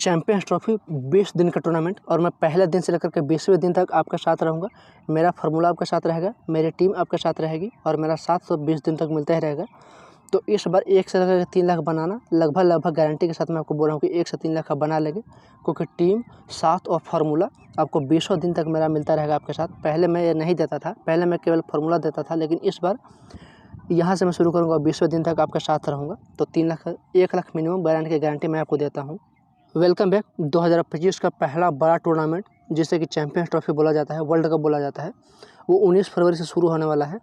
Champions trophy 20 दिन का tournament और मैं पहले दिन से लेकर के 20वें दिन तक आपके साथ रहूँगा। मेरा फार्मूला आपके साथ रहेगा, मेरी टीम आपके साथ रहेगी और मेरा साथ 20 दिन तक मिलता ही रहेगा। तो इस बार 1 से लेकर 3 लाख बनाना लगभग गारंटी के साथ मैं आपको बोल रहा हूँ कि 1 से 3 लाख का बना लेंगे, क्योंकि टीम साथ और फार्मूला आपको 20 दिन तक मेरा मिलता रहेगा आपके साथ। पहले मैं ये नहीं देता था, पहले मैं केवल फार्मूला देता था, लेकिन इस बार यहाँ से मैं शुरू करूँगा 20वें दिन तक आपके साथ रहूँगा। तो 1 लाख मिनिमम ब्रांड की गारंटी मैं आपको देता हूँ। Welcome back. 2025 का पहला बड़ा टूर्नामेंट जिसे कि चैम्पियंस ट्रॉफी बोला जाता है, वर्ल्ड कप बोला जाता है, वो 19 फरवरी से शुरू होने वाला है।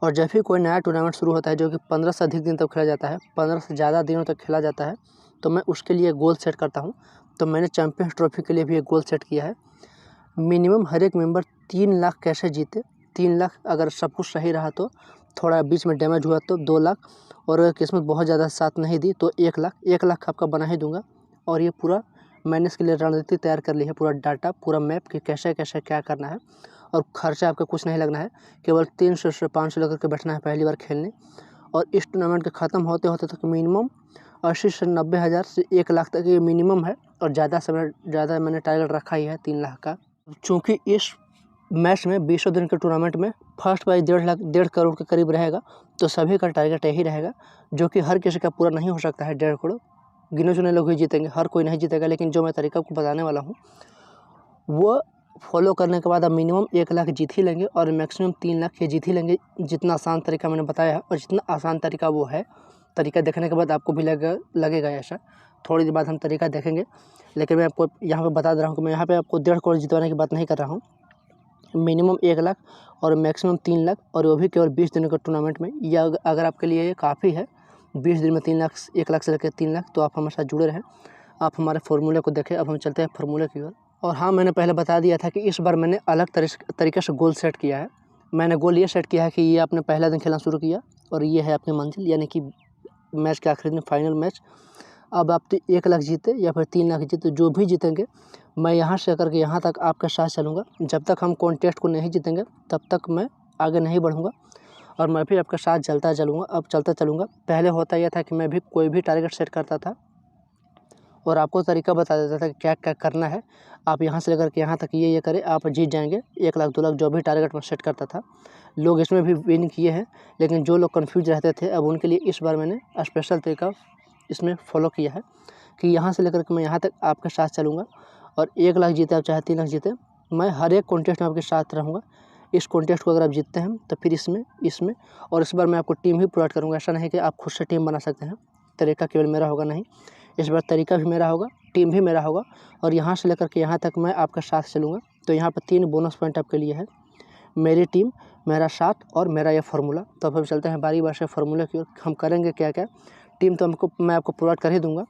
और जब भी कोई नया टूर्नामेंट शुरू होता है जो कि 15 से अधिक दिन तक खेला जाता है, 15 से ज़्यादा दिनों तक खेला जाता है, तो मैं उसके लिए गोल सेट करता हूँ। तो मैंने चैम्पियंस ट्रॉफी के लिए भी एक गोल सेट किया है। मिनिमम हर एक मेंबर 3 लाख कैसे जीते। 3 लाख अगर सब कुछ सही रहा तो, थोड़ा बीच में डैमेज हुआ तो 2 लाख, और अगर किस्मत बहुत ज़्यादा साथ नहीं दी तो 1 लाख। 1 लाख आपका बना ही दूंगा। और ये पूरा मैंने इसके लिए रणनीति तैयार कर ली है, पूरा डाटा, पूरा मैप कि कैसे कैसे क्या करना है। और खर्चा आपका कुछ नहीं लगना है, केवल 300 से 500 लेकर के बैठना है पहली बार खेलने। और इस टूर्नामेंट के ख़त्म होते होते तक मिनिमम 80 से 90 हज़ार से 1 लाख तक ये मिनिमम है। और ज़्यादा मैंने टारगेट रखा ही है 3 लाख का। चूँकि इस मैच में 20 दिन के टूर्नामेंट में फर्स्ट प्राइज़ 1.5 करोड़ के करीब रहेगा, तो सभी का टारगेट यही रहेगा, जो कि हर किसी का पूरा नहीं हो सकता है 1.5 करोड़। गिने चुने लोग ही जीतेंगे, हर कोई नहीं जीतेगा। लेकिन जो मैं तरीका आपको बताने वाला हूँ वो फॉलो करने के बाद आप मिनिमम 1 लाख जीत ही लेंगे और मैक्सिमम 3 लाख ये जीत ही लेंगे। जितना आसान तरीका मैंने बताया है और जितना आसान तरीका वो है, तरीका देखने के बाद आपको भी लगेगा ऐसा। थोड़ी देर बाद हम तरीका देखेंगे, लेकिन मैं आपको यहाँ पे बता दे रहा हूँ कि मैं यहाँ पे आपको 1.5 करोड़ जितवाने की बात नहीं कर रहा हूँ। मिनिमम 1 लाख और मैक्सिमम 3 लाख, और वो भी केवल 20 दिनों के टूर्नामेंट में। या अगर आपके लिए ये काफ़ी है 20 दिन में 3 लाख, 1 लाख से लेकर 3 लाख, तो आप हमारे साथ जुड़े रहें, आप हमारे फार्मूले को देखें। अब हम चलते हैं फार्मूले की ओर। और हाँ, मैंने पहले बता दिया था कि इस बार मैंने अलग तरीके से गोल सेट किया है। मैंने गोल ये सेट किया है कि ये आपने पहला दिन खेलना शुरू किया और ये है आपकी मंजिल, यानी कि मैच के आखिरी दिन फाइनल मैच। अब आप 1 लाख जीते या फिर 3 लाख जीते, जो भी जीतेंगे, मैं यहाँ से करके यहाँ तक आपके साथ चलूँगा। जब तक हम कॉन्टेस्ट को नहीं जीतेंगे तब तक मैं आगे नहीं बढ़ूँगा और मैं भी आपके साथ चलता चलूँगा। पहले होता यह था कि मैं भी कोई भी टारगेट सेट करता था और आपको तरीका बता देता था कि क्या क्या करना है। आप यहाँ से लेकर के यहाँ तक ये करें, आप जीत जाएंगे। 1 लाख 2 लाख जो भी टारगेट मैं सेट करता था, लोग इसमें भी विन किए हैं। लेकिन जो लोग कन्फ्यूज रहते थे, अब उनके लिए इस बार मैंने स्पेशल तरीका इसमें फॉलो किया है कि यहाँ से लेकर के मैं यहाँ तक आपके साथ चलूँगा। और 1 लाख जीते आप चाहे 3 लाख जीते, मैं हर एक कॉन्टेस्ट में आपके साथ रहूँगा। इस कॉन्टेस्ट को अगर आप जीतते हैं तो फिर इसमें और इस बार मैं आपको टीम भी प्रोवाइड करूँगा। ऐसा नहीं कि आप खुद से टीम बना सकते हैं, तरीका केवल मेरा होगा, नहीं, इस बार तरीका भी मेरा होगा, टीम भी मेरा होगा। और यहाँ से लेकर के यहाँ तक मैं आपके साथ चलूँगा। तो यहाँ पर 3 बोनस पॉइंट आपके लिए है, मेरी टीम, मेरा साथ और मेरा ये फार्मूला। तो अब हम चलते हैं बारी बार से फार्मूला की ओर। हम करेंगे क्या क्या। टीम तो मैं आपको प्रोवाइड कर ही दूँगा,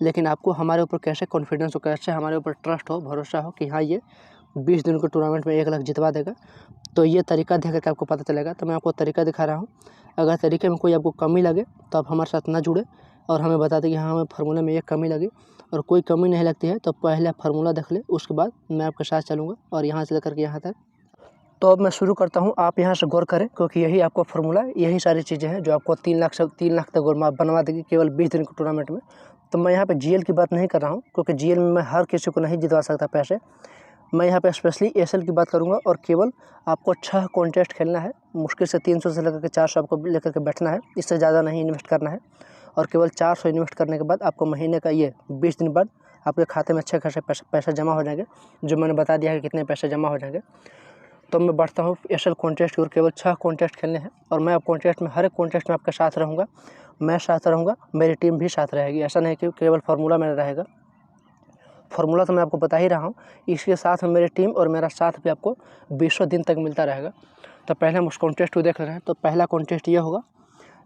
लेकिन आपको हमारे ऊपर कैसे कॉन्फिडेंस हो, कैसे हमारे ऊपर ट्रस्ट हो, भरोसा हो कि हाँ ये 20 दिन के टूर्नामेंट में 1 लाख जितवा देगा, तो ये तरीका देख करके आपको पता चलेगा। तो मैं आपको तरीका दिखा रहा हूँ। अगर तरीके में कोई आपको कमी लगे तो आप हमारे साथ ना जुड़े और हमें बता दें कि हाँ, हमें फार्मूले में ये कमी लगी। और कोई कमी नहीं लगती है तो पहले आप फार्मूला देख ले, उसके बाद मैं आपके साथ चलूँगा और यहाँ से लेकर के यहाँ तक। तो अब मैं शुरू करता हूँ, आप यहाँ से गौर करें, क्योंकि यही आपका फार्मूला, यही सारी चीज़ें हैं जो आपको 3 लाख तक बनवा देगी केवल 20 दिन के टूर्नामेंट में। तो मैं यहाँ पे जीएल की बात नहीं कर रहा हूँ, क्योंकि जीएल में मैं हर किसी को नहीं जितवा सकता पैसे। मैं यहाँ पे स्पेशली एसएल की बात करूँगा। और केवल आपको 6 कॉन्टेस्ट खेलना है, मुश्किल से 300 से लेकर के 400 आपको लेकर के बैठना है, इससे ज़्यादा नहीं इन्वेस्ट करना है। और केवल 400 इन्वेस्ट करने के बाद आपको महीने का ये 20 दिन बाद आपके खाते में अच्छे खासे पैसे जमा हो जाएंगे, जो मैंने बता दिया है कि कितने पैसे जमा हो जाएंगे। तो मैं बढ़ता हूँ एसएल कॉन्टेस्ट की ओर। केवल 6 कॉन्टेस्ट खेलने हैं और मैं अब कॉन्टेस्ट में, हर एक कॉन्टेस्ट में आपके साथ रहूँगा। मैं साथ रहूँगा, मेरी टीम भी साथ रहेगी। ऐसा नहीं कि केवल फार्मूला मेरा रहेगा। फार्मूला तो मैं आपको बता ही रहा हूँ, इसके साथ में मेरी टीम और मेरा साथ भी आपको 20 दिन तक मिलता रहेगा। तो पहले हम उस कॉन्टेस्ट को देख रहे हैं। तो पहला कॉन्टेस्ट ये होगा,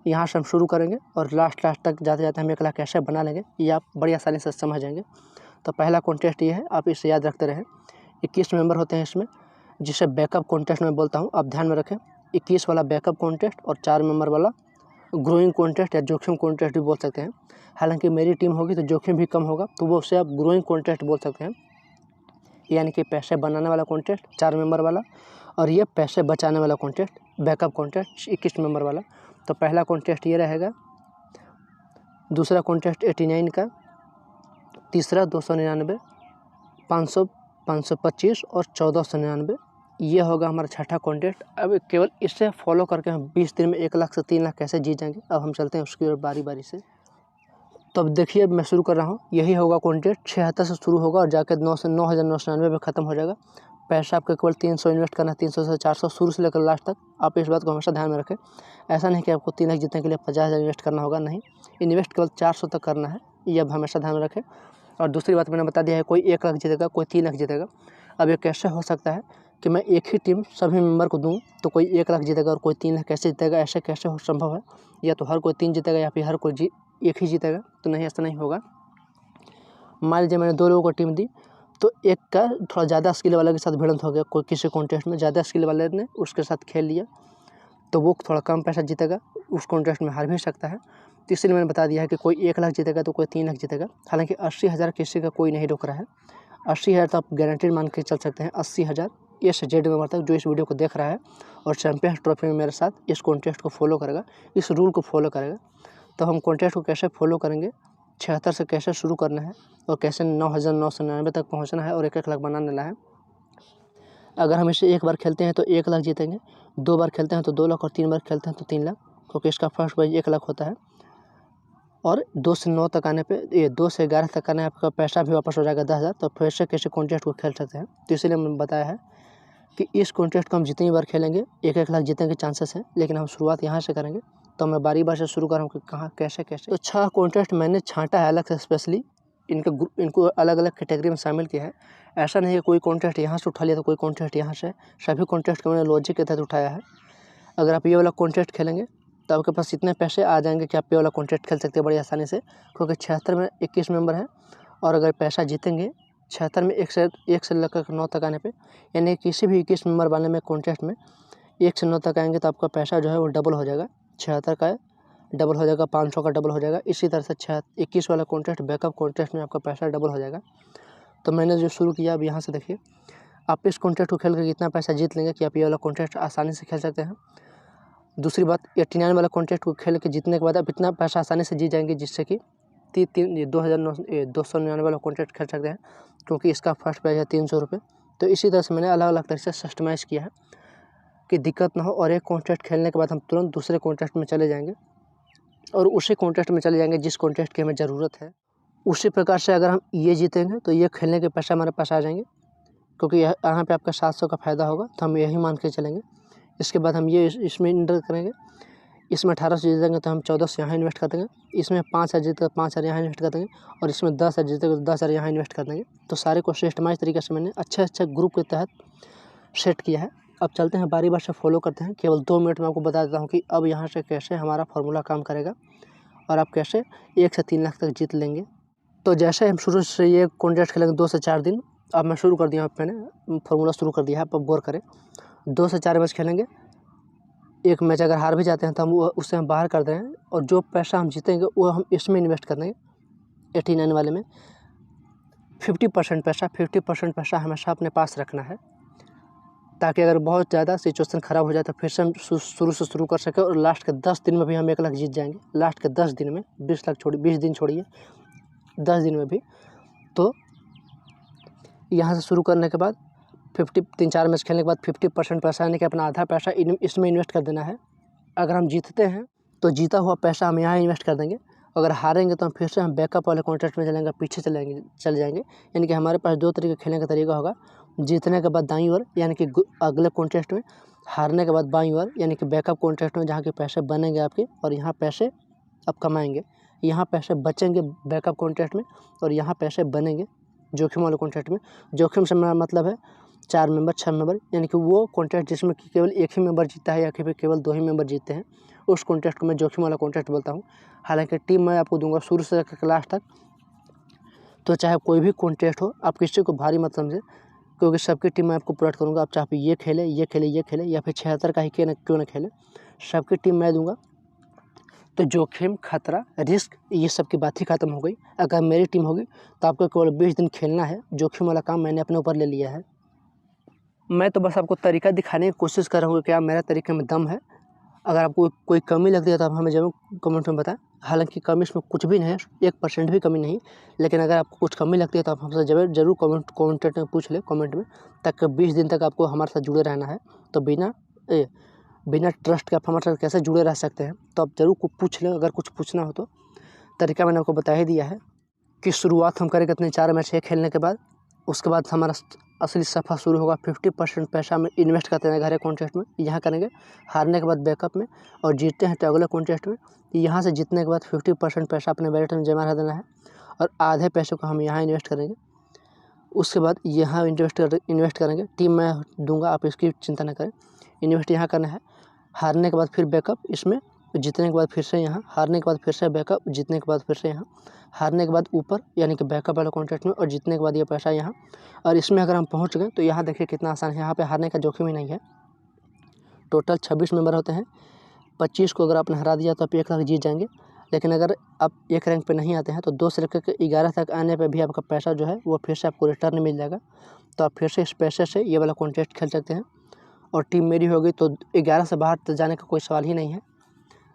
यहाँ से हम शुरू करेंगे और लास्ट तक जाते जाते हम 1 लाख कैसे बना लेंगे, ये आप बड़ी आसानी से समझ जाएंगे। तो पहला कॉन्टेस्ट ये है, आप इसे याद रखते रहें। 21 मेंबर होते हैं इसमें, जिसे बैकअप कॉन्टेस्ट में बोलता हूँ, आप ध्यान में रखें। 21 वाला बैकअप कॉन्टेस्ट और 4 मेंबर वाला ग्रोइंग कॉन्टेस्ट या जोखिम कॉन्टेस्ट भी बोल सकते हैं। हालांकि मेरी टीम होगी तो जोखिम भी कम होगा, तो वो उसे आप ग्रोइंग कॉन्टेस्ट बोल सकते हैं। यानी कि पैसे बनाने वाला कॉन्टेस्ट 4 मेंबर वाला, और ये पैसे बचाने वाला कॉन्टेस्ट बैकअप कॉन्टेस्ट 21 मेंबर वाला। तो पहला कॉन्टेस्ट ये रहेगा, दूसरा कॉन्टेस्ट 89 का, तीसरा 299, 500, 525 और 1499। ये होगा हमारा छठा कॉन्टेस्ट। अब केवल इससे फॉलो करके हम 20 दिन में 1 लाख से 3 लाख कैसे जीत जाएंगे। अब हम चलते हैं उसकी ओर बारी बारी से। तो अब देखिए, अब मैं शुरू कर रहा हूँ। यही होगा कॉन्टेस्ट, 76 से शुरू होगा और जाकर 9,999 पे ख़त्म हो जाएगा। पैसा आपको केवल 300 इन्वेस्ट करना है, 300 से 400 शुरू से लेकर लास्ट तक। आप इस बात को हमेशा ध्यान में रखें। ऐसा नहीं कि आपको 3 लाख जीतने के लिए 50,000 इन्वेस्ट करना होगा, नहीं, इन्वेस्ट केवल 400 तक करना है। ये अब हमेशा ध्यान में रखें। और दूसरी बात मैंने बता दिया है, कोई 1 लाख जीतेगा, कोई 3 लाख जीतेगा। अब ये कैसे हो सकता है कि मैं एक ही टीम सभी मेंबर को दूं तो कोई 1 लाख जीतेगा और कोई 3 लाख कैसे जीतेगा? ऐसे कैसे हो संभव है? या तो हर कोई 3 जीतेगा या फिर हर कोई एक ही जीतेगा, तो नहीं, ऐसा नहीं होगा। मान लीजिए मैंने 2 लोगों को टीम दी, तो एक का थोड़ा ज़्यादा स्किल वाले के साथ भिड़ंत हो गया। कोई किसी कॉन्टेस्ट में ज़्यादा स्किल वाले ने उसके साथ खेल लिया, तो वो थोड़ा कम पैसा जीतेगा, उस कॉन्टेस्ट में हार भी सकता है। तो इसलिए मैंने बता दिया है कि कोई 1 लाख जीतेगा तो कोई 3 लाख जीतेगा। हालांकि 80,000 किसी का कोई नहीं रोक रहा है। 80,000 तो आप गारंटेड मान के चल सकते हैं। 80,000 ये से जेड मेंबर तक जो इस वीडियो को देख रहा है और चैंपियंस ट्रॉफी में मेरे साथ इस कॉन्टेस्ट को फॉलो करेगा, इस रूल को फॉलो करेगा। तो हम कॉन्टेस्ट को कैसे फॉलो करेंगे, 76 से कैसे शुरू करना है और कैसे 9,999 तक पहुँचना है और 1-1 लाख बनाने है। अगर हम इसे 1 बार खेलते हैं तो 1 लाख जीतेंगे, 2 बार खेलते हैं तो 2 लाख और 3 बार खेलते हैं तो 3 लाख, क्योंकि इसका फर्स्ट प्राइज 1 लाख होता है। और 2 से 9 तक आने पे, ये 2 से 11 तक आने आपका पैसा भी वापस हो जाएगा 10,000। तो फिर से कैसे कॉन्टेस्ट को खेल सकते हैं। तो इसलिए मैंने बताया है कि इस कॉन्टेस्ट को हम जितनी बार खेलेंगे 1-1 लाख जीतने के चांसेस हैं, लेकिन हम शुरुआत यहाँ से करेंगे। तो मैं बारी बार से शुरू कर रहा हूँ कि कहाँ कैसे। तो 6 कॉन्टेस्ट मैंने छाँटा है अलग से, स्पेशली इनको अलग अलग कैटेगरी में शामिल किया है। ऐसा नहीं है कोई कॉन्टेस्ट यहाँ से उठा लिया तो कोई कॉन्टेस्ट यहाँ से, सभी कॉन्टेस्ट को मैंने लॉजिक के तहत उठाया है। अगर आप ये वाला कॉन्टेस्ट खेलेंगे तो आपके पास इतने पैसे आ जाएंगे कि आप ये वाला कॉन्टेस्ट खेल सकते हैं बड़ी आसानी से, क्योंकि 76 में 21 मेंबर हैं। और अगर पैसा जीतेंगे 76 में 1 से लेकर 9 तक आने पे, यानी किसी भी 21 मेंबर वाले में कॉन्टेस्ट में 1 से 9 तक आएंगे तो आपका पैसा जो है वो डबल हो जाएगा। 76 का डबल हो जाएगा, 500 का डबल हो जाएगा। इसी तरह से 21 वाला कॉन्टेस्ट, बैकअप कॉन्टेस्ट में आपका पैसा डबल हो जाएगा। तो मैंने जो शुरू किया, अब यहाँ से देखिए, आप इस कॉन्टेस्ट को खेल कर इतना पैसा जीत लेंगे कि आप ये वाला कॉन्टेस्ट आसानी से खेल सकते हैं। दूसरी बात, 89 वाला कॉन्टेस्ट को खेल के जीतने के बाद आप इतना पैसा आसानी से जीत जाएंगे जिससे कि 2,999 वाला कॉन्टेस्ट खेल सकते हैं, क्योंकि इसका फर्स्ट प्राइस है 300 रुपये। तो इसी तरह से मैंने अलग अलग तरह से सिस्टमाइज़ किया है कि दिक्कत ना हो, और एक कॉन्टेस्ट खेलने के बाद हम तुरंत दूसरे कॉन्टेस्ट में चले जाएंगे और उसी कॉन्टेस्ट में चले जाएंगे जिस कॉन्टेस्ट की हमें ज़रूरत है। उसी प्रकार से अगर हम ये जीतेंगे तो ये खेलने के पैसे हमारे पास आ जाएंगे, क्योंकि यहाँ पे आपका 700 का फ़ायदा होगा, तो हम यही मान के चलेंगे। इसके बाद हम ये इसमें इन्वेस्ट करेंगे। इसमें 1800 जीतेंगे तो हम 1400 यहाँ इन्वेस्ट कर देंगे। इसमें 5,000 जीतेगा 5,000 यहाँ इन्वेस्ट कर देंगे। और इसमें 10,000 जीतेगा तो 10,000 यहाँ इन्वेस्ट कर देंगे। तो सारे को सिस्टमाइज तरीके से मैंने अच्छे ग्रुप के तहत सेट किया है। अब चलते हैं बारी बार से फॉलो करते हैं। केवल 2 मिनट में आपको बता देता हूँ कि अब यहाँ से कैसे हमारा फार्मूला काम करेगा और आप कैसे 1 से 3 लाख तक जीत लेंगे। तो जैसे हम शुरू से ये कॉन्टेस्ट खेलेंगे 2 से 4 दिन। अब मैं शुरू कर दिया, मैंने फार्मूला शुरू कर दिया है, आप गौर करें। 2 से 4 मैच खेलेंगे। एक मैच अगर हार भी जाते हैं तो हम उससे हम बाहर कर दें, और जो पैसा हम जीतेंगे वो हम इसमें इन्वेस्ट कर देंगे। 89 वाले में 50% पैसा हमेशा अपने पास रखना है, ताकि अगर बहुत ज़्यादा सिचुएशन ख़राब हो जाए तो फिर से हम शुरू से शुरू कर सकें और लास्ट के 10 दिन में भी हम 1 लाख जीत जाएंगे। लास्ट के 10 दिन में 20 लाख छोड़िए, 20 दिन छोड़िए, 10 दिन में भी। तो यहाँ से शुरू करने के बाद 3-4 मैच खेलने के बाद 50% पैसा, यानी कि अपना आधा पैसा इसमें इन्वेस्ट कर देना है। अगर हम जीतते हैं तो जीता हुआ पैसा हम यहाँ इन्वेस्ट कर देंगे। अगर हारेंगे तो हम फिर से हम बैकअप वाले कॉन्टेस्ट में चलेंगे, पीछे चल जाएंगे। यानी कि हमारे पास 2 तरीके खेलने का तरीका होगा। जीतने के बाद दाईं ओर, यानी कि अगले कॉन्टेस्ट में, हारने के बाद बाईं ओर, यानी कि बैकअप कॉन्टेस्ट में, जहाँ के पैसे बनेंगे आपके और यहाँ पैसे आप कमाएंगे। यहाँ पैसे बचेंगे बैकअप कॉन्टेस्ट में और यहाँ पैसे बनेंगे जोखिम वाले कॉन्टेस्ट में। जोखिम से मेरा मतलब है 4 मेंबर 6 मेंबर, यानी कि वो कॉन्टेस्ट जिसमें कि केवल 1 ही मेंबर जीतता है या फिर केवल 2 ही मेंबर जीतते हैं, उस कॉन्टेस्ट को मैं जोखिम वाला कॉन्टेस्ट बोलता हूँ। हालांकि टीम मैं आपको दूंगा शुरू से लेकर लास्ट तक। तो चाहे कोई भी कॉन्टेस्ट हो, आप किसी को भारी मत समझे, क्योंकि सबकी टीम मैं आपको प्रोवाइड करूँगा। आप चाहे ये खेले या फिर 76 का ही क्यों ना खेले, सबकी टीम मैं दूँगा। तो जोखिम, खतरा, रिस्क, ये सब की बात ही ख़त्म हो गई। अगर मेरी टीम होगी तो आपको केवल 20 दिन खेलना है। जोखिम वाला काम मैंने अपने ऊपर ले लिया है। मैं तो बस आपको तरीका दिखाने की कोशिश कर रहा हूँ कि क्या मेरा तरीके में दम है। अगर आपको कोई कमी लगती है तो आप हमें ज़रूर कमेंट में बताएं। हालांकि कमी इसमें कुछ भी नहीं है, 1% भी कमी नहीं, लेकिन अगर आपको कुछ कमी लगती है तो आप हमसे ज़रूर कमेंट में पूछ लें कमेंट में, ताकि 20 दिन तक आपको हमारे साथ जुड़े रहना है। तो बिना ट्रस्ट के आप हमारे साथ कैसे जुड़े रह सकते हैं, तो आप ज़रूर पूछ लें। अगर कुछ पूछना हो तो तरीका मैंने आपको बता ही दिया है कि शुरुआत हम करेंगे अपने 4 मैच खेलने के बाद। उसके बाद हमारा असली सफ़र शुरू होगा। 50% पैसा में इन्वेस्ट करते हैं हर एक कॉन्टेस्ट में, यहाँ करेंगे। हारने के बाद बैकअप में, और जीतते हैं तो अगले कॉन्टेस्ट में। यहाँ से जीतने के बाद 50% पैसा अपने वैलेट में जमा कर देना है, और आधे पैसे को हम यहाँ इन्वेस्ट करेंगे। उसके बाद यहाँ इन्वेस्ट करेंगे। टीम मैं दूंगा, आप इसकी चिंता न करें। इन्वेस्ट यहाँ करना है। हारने के बाद फिर बैकअप इसमें, जीतने के बाद फिर से यहाँ, हारने के बाद फिर से बैकअप, जीतने के बाद फिर से यहाँ, हारने के बाद ऊपर यानी कि बैकअप वाला कॉन्ट्रैक्ट में, और जीतने के बाद ये पैसा यहाँ। और इसमें अगर हम पहुँच गए तो यहाँ देखिए कितना आसान है, यहाँ पे हारने का जोखिम ही नहीं है। टोटल 26 मेंबर होते हैं। 25 को अगर आपने हरा दिया तो आप 1 लाख जीत जाएंगे। लेकिन अगर आप 1 रैंक पे नहीं आते हैं तो 2 से लेकर के 11 तक आने पे भी आपका पैसा जो है वो फिर से आपको रिटर्न मिल जाएगा। तो आप फिर से इस पैसे से ये वाला कॉन्टेस्ट खेल सकते हैं। और टीम मेरी होगी तो 11 से बाहर तो जाने का कोई सवाल ही नहीं है।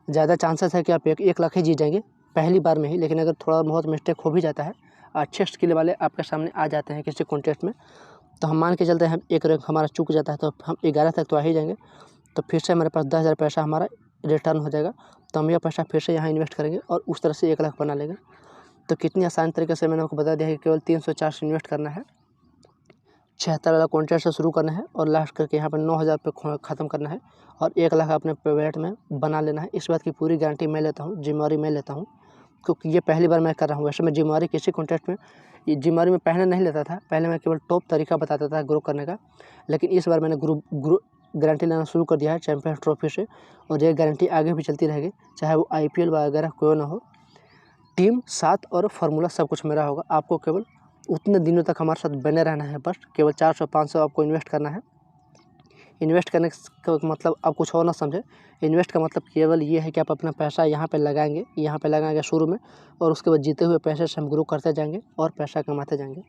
ज़्यादा चांसेस है कि आप 1 लाख ही जीत जाएंगे पहली बार में ही। लेकिन अगर थोड़ा बहुत मिस्टेक हो भी जाता है, अच्छे स्किल वाले आपके सामने आ जाते हैं किसी कॉन्टेस्ट में, तो हम मान के चलते हैं 1 रैंक हमारा चूक जाता है तो हम 11 तक तो आ ही जाएंगे। तो फिर से हमारे पास 10,000 पैसा हमारा रिटर्न हो जाएगा। तो हम यह पैसा फिर से यहाँ इन्वेस्ट करेंगे और उस तरह से 1 लाख बना लेंगे। तो कितनी आसान तरीके से मैंने आपको बता दिया कि केवल 304 इन्वेस्ट करना है, 76 वाला कॉन्ट्रैक्ट से शुरू करना है, और लास्ट करके यहाँ पर 9,000 पे ख़त्म करना है, और 1 लाख अपने वैलेट में बना लेना है। इस बात की पूरी गारंटी मैं लेता हूँ, जिम्मेवारी मैं लेता हूँ, क्योंकि ये पहली बार मैं कर रहा हूँ। वैसे मैं जिम्मेवारी किसी कॉन्टेस्ट में जिम्मेवारी में पहले नहीं लेता था। पहले मैं केवल टॉप तरीका बताता था ग्रो करने का, लेकिन इस बार मैंने गारंटी लेना शुरू कर दिया है चैम्पियंस ट्रॉफी से, और ये गारंटी आगे भी चलती रहेगी, चाहे वो IPL वगैरह कोई ना हो। टीम, साथ और फार्मूला सब कुछ मेरा होगा। आपको केवल उतने दिनों तक हमारे साथ बने रहना है। बस केवल 400-500 आपको इन्वेस्ट करना है। इन्वेस्ट करने का मतलब आप कुछ और ना समझें। इन्वेस्ट का मतलब केवल ये है कि आप अपना पैसा यहाँ पे लगाएंगे शुरू में, और उसके बाद जीते हुए पैसे से हम ग्रो करते जाएंगे और पैसा कमाते जाएंगे।